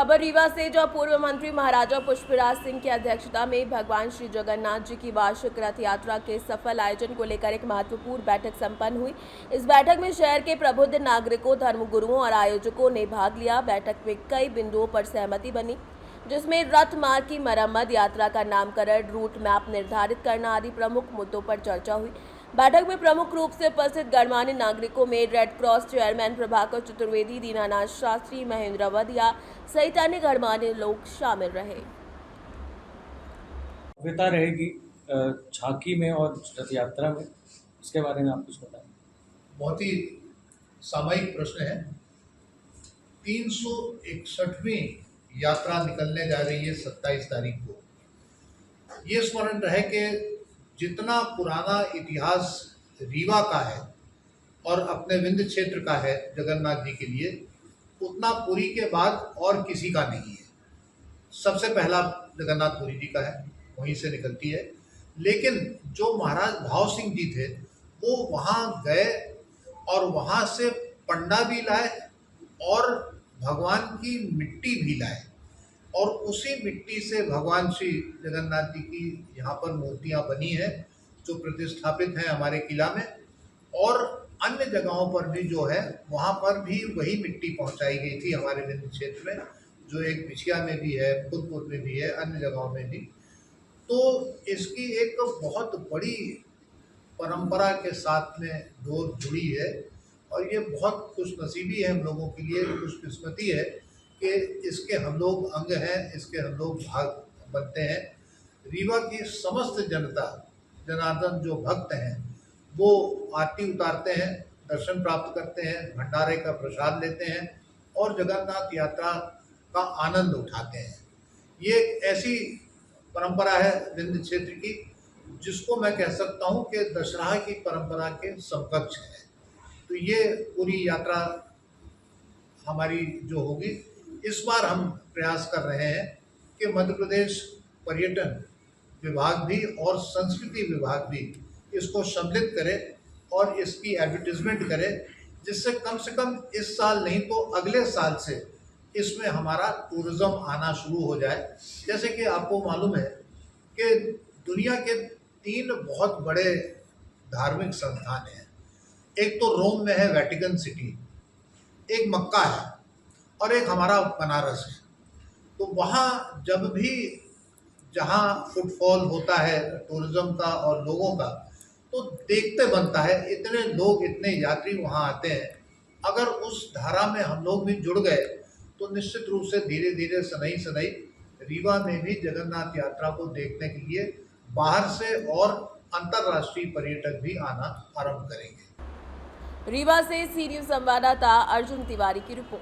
खबर रीवा से, जो पूर्व मंत्री महाराजा पुष्पराज सिंह की अध्यक्षता में भगवान श्री जगन्नाथ जी की वार्षिक रथ यात्रा के सफल आयोजन को लेकर एक महत्वपूर्ण बैठक संपन्न हुई। इस बैठक में शहर के प्रबुद्ध नागरिकों, धर्मगुरुओं और आयोजकों ने भाग लिया। बैठक में कई बिंदुओं पर सहमति बनी, जिसमें रथ मार्ग की मरम्मत, यात्रा का नामकरण, रूट मैप निर्धारित करना आदि प्रमुख मुद्दों पर चर्चा हुई। बैठक में प्रमुख रूप से उपस्थित गणमान्य नागरिकों में red cross chairman Prabhakar Chaturvedi, Dinanath Shastri, Mahendra वधिया सहित अन्य गणमान्य लोग शामिल रहे। भव्यता रहेगी झांकी में और रथ यात्रा में, इसके बारे में आप कुछ बताएं। बहुत ही सामयिक प्रश्न है। 361वीं यात्रा निकलने जा रही है 27 तारीख को। ये स्मरण रहे कि जितना पुराना इतिहास रीवा का है और अपने विंध्य क्षेत्र का है जगन्नाथ जी के लिए, उतना पुरी के बाद और किसी का नहीं है। सबसे पहला जगन्नाथ पुरी जी का है, वहीं से निकलती है। लेकिन जो महाराज भाव सिंह जी थे, वो वहाँ गए और वहाँ से पंडा भी लाए और भगवान की मिट्टी भी लाए, और उसी मिट्टी से भगवान श्री जगन्नाथ जी की यहाँ पर मूर्तियाँ बनी हैं, जो प्रतिष्ठापित हैं हमारे किला में। और अन्य जगहों पर भी जो है, वहाँ पर भी वही मिट्टी पहुँचाई गई थी हमारे विंध्य क्षेत्र में, जो एक बिछिया में भी है, फुलपुर में भी है, अन्य जगहों में भी। तो इसकी एक बहुत बड़ी परंपरा के साथ में डोर जुड़ी है, और ये बहुत खुशनसीबी है हम लोगों के लिए, खुशकिस्मती है कि इसके हम लोग अंग हैं, इसके हम लोग भाग बनते हैं। रीवा की समस्त जनता, जनार्दन जो भक्त हैं, वो आरती उतारते हैं, दर्शन प्राप्त करते हैं, भंडारे का प्रसाद लेते हैं और जगन्नाथ यात्रा का आनंद उठाते हैं। ये एक ऐसी परंपरा है विंध्य क्षेत्र की, जिसको मैं कह सकता हूँ कि दशहरा की परंपरा के समकक्ष है। तो ये पूरी यात्रा हमारी जो होगी, इस बार हम प्रयास कर रहे हैं कि मध्य प्रदेश पर्यटन विभाग भी और संस्कृति विभाग भी इसको सम्मिलित करे और इसकी एडवर्टीजमेंट करे, जिससे कम से कम इस साल नहीं तो अगले साल से इसमें हमारा टूरिज्म आना शुरू हो जाए। जैसे कि आपको मालूम है कि दुनिया के 3 बहुत बड़े धार्मिक संस्थान हैं। एक तो रोम में है वेटिकन सिटी, एक मक्का है और एक हमारा बनारस है। तो वहाँ जब भी जहाँ फुटफॉल होता है टूरिज्म का और लोगों का, तो देखते बनता है, इतने लोग, इतने यात्री वहाँ आते हैं। अगर उस धारा में हम लोग भी जुड़ गए तो निश्चित रूप से धीरे धीरे सनई सनई रीवा में भी जगन्नाथ यात्रा को देखने के लिए बाहर से और अंतर्राष्ट्रीय पर्यटक भी आना आरंभ करेंगे। रीवा से सी न्यूज़ संवाददाता अर्जुन तिवारी की रिपोर्ट।